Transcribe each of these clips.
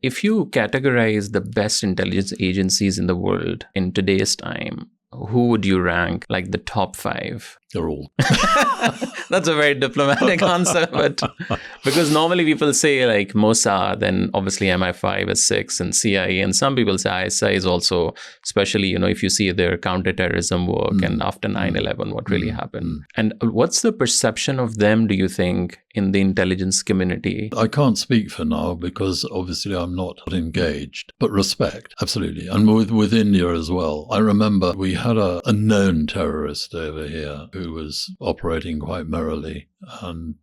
If you categorize the best intelligence agencies in the world in today's time, who would you rank like the top 5? They're all. That's a very diplomatic answer, but because normally people say like Mossad, then obviously MI5 MI6 and CIA, and some people say ISI is also, especially, if you see their counterterrorism work and after 9/11, what really happened. And what's the perception of them, do you think, in the intelligence community? I can't speak for now because obviously I'm not engaged, but respect, absolutely. And with India as well. I remember we had a known terrorist over here who was operating quite merrily, and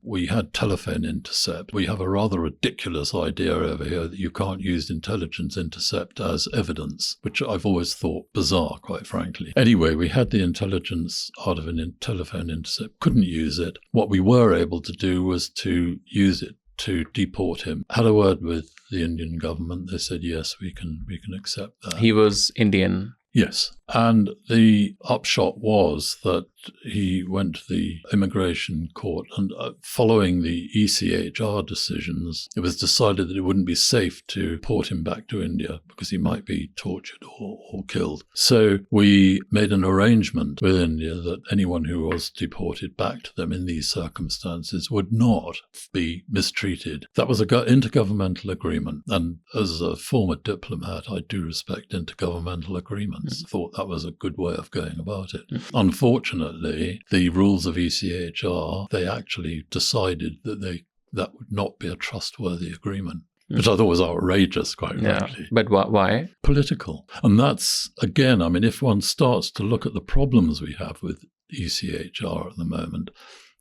we had telephone intercept. We have a rather ridiculous idea over here that you can't use intelligence intercept as evidence, which I've always thought bizarre, quite frankly. Anyway, we had the intelligence out of a telephone intercept, couldn't use it. What we were able to do was to use it to deport him. Had a word with the Indian government. They said, yes, we can accept that. He was Indian. Yes. And the upshot was that he went to the immigration court, and following the ECHR decisions, it was decided that it wouldn't be safe to port him back to India because he might be tortured or killed. So we made an arrangement with India that anyone who was deported back to them in these circumstances would not be mistreated. That was an intergovernmental agreement. And as a former diplomat, I do respect intergovernmental agreements. I thought that was a good way of going about it. Unfortunately, the rules of ECHR, they actually decided that that would not be a trustworthy agreement, which I thought was outrageous, quite frankly. But why? Political. And that's, again, I mean, if one starts to look at the problems we have with ECHR at the moment,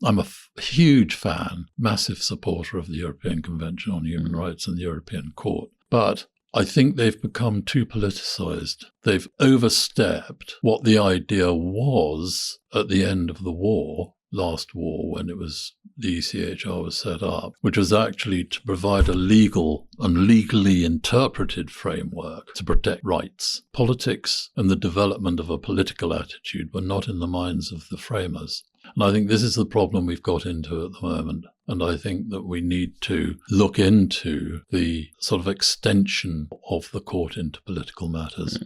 I'm a huge fan, massive supporter of the European Convention on Human Rights and the European Court. But I think they've become too politicized. They've overstepped what the idea was at the end of the war, last war, when it was the ECHR was set up, which was actually to provide a legal and legally interpreted framework to protect rights. Politics and the development of a political attitude were not in the minds of the framers. And I think this is the problem we've got into at the moment. And I think that we need to look into the sort of extension of the court into political matters.